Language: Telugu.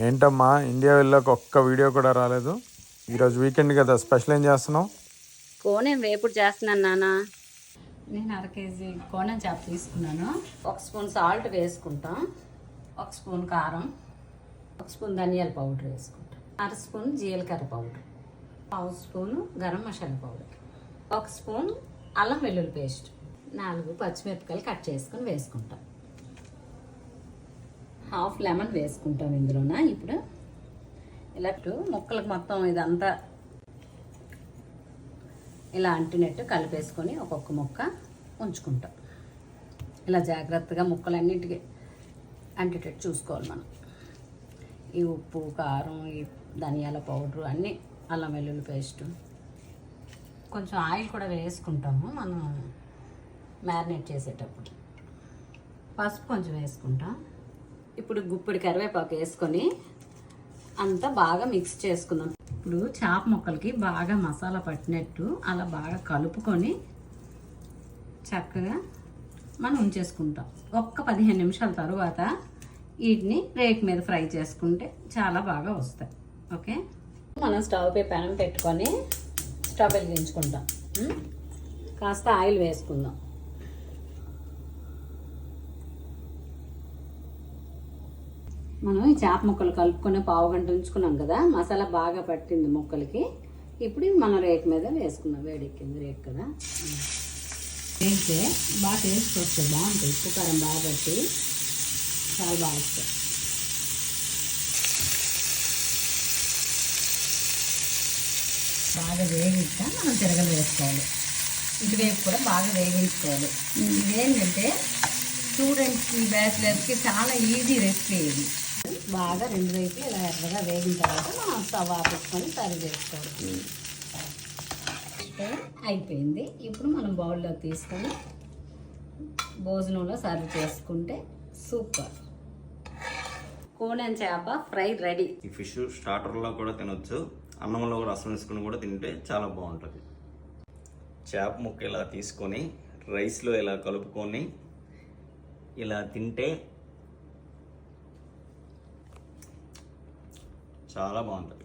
ఏంటమ్మా ఇండియా వెళ్ళాక ఒక్క వీడియో కూడా రాలేదు? ఈరోజు వీకెండ్ కదా, స్పెషల్ ఏం చేస్తున్నావు? కోనేం వేపుడు చేస్తున్నాను నాన్న. నేను 1/2 కేజీ కోనేం చేప తీసుకున్నాను. 1 స్పూన్ సాల్ట్ వేసుకుంటాం, 1 స్పూన్ కారం, 1 స్పూన్ ధనియాల పౌడర్ వేసుకుంటాం, 1/2 స్పూన్ జీలకర్ర powder, 1/2 spoon garam masala powder, 1 spoon అల్లం వెల్లుల్లి పేస్ట్, 4 పచ్చిమిరపకాయలు కట్ చేసుకుని వేసుకుంటాం, 1/2 లెమన్ వేసుకుంటాం ఇందులోన. ఇప్పుడు ఇలా ముక్కలకు మొత్తం ఇదంతా ఇలా అంటినట్టు కలిపేసుకొని ఒక్కొక్క ముక్క ఉంచుకుంటాం. ఇలా జాగ్రత్తగా ముక్కలన్నిటికీ అంటేటట్టు చూసుకోవాలి మనం. ఈ ఉప్పు, కారం, ఈ ధనియాల పౌడరు అన్నీ, అల్లం వెల్లుల్లి పేస్టు, కొంచెం ఆయిల్ కూడా వేసుకుంటాము మనం మ్యారినేట్ చేసేటప్పుడు. పసుపు కొంచెం వేసుకుంటాం. ఇప్పుడు గుప్పిడి కరివేపాకు వేసుకొని అంతా బాగా మిక్స్ చేసుకుందాం. ఇప్పుడు చేప ముక్కలకి బాగా మసాలా పట్టినట్టు అలా బాగా కలుపుకొని చక్కగా మనం ఉంచేసుకుంటాం. ఒక్క 15 నిమిషాల తర్వాత వీటిని రేక్ మీద ఫ్రై చేసుకుంటే చాలా బాగా వస్తాయి. ఓకే, మనం స్టవ్ పై పెనం పెట్టుకొని స్టవ్ వెలిగించుకుంటాం. కాస్త ఆయిల్ వేసుకుందాం. మనం ఈ చేప ముక్కలు కలుపుకొని 1/2 గంట ఉంచుకున్నాం కదా, మసాలా బాగా పట్టింది ముక్కలకి. ఇప్పుడు మనం రేక్ మీద వేసుకున్నాం. వేడెక్కింది రేక్ కదా, వేస్తే బాగా టేస్ట్ వస్తుంది, బాగుంటుంది. ఉప్పు కారం బాగా పట్టి చాలా బాగా వస్తుంది. బాగా వేగించా మనం తిరగలు వేసుకోవాలి. ఇటువైపు కూడా బాగా వేగించుకోవాలి. ఇదేంటంటే స్టూడెంట్స్కి, బ్యాచిలర్స్కి చాలా ఈజీ రెసిపీ ఇది. బాగా 2 వైపులు ఇలా ఎర్రగా వేగిన తర్వాత మనం స్టవ్ ఆపేసుకొని సర్వ్ చేసుకోవాలి. అయిపోయింది. ఇప్పుడు మనం బౌల్లో తీసుకొని భోజనంలో సర్వ్ చేసుకుంటే సూపర్ కోనేం చేప ఫ్రై రెడీ. ఈ ఫిష్ స్టార్టర్లో కూడా తినొచ్చు, అన్నంలో రసం వేసుకుని కూడా తింటే చాలా బాగుంటుంది. చేప ముక్క ఇలా తీసుకొని రైస్లో ఇలా కలుపుకొని ఇలా తింటే చాలా బాగుంటుంది.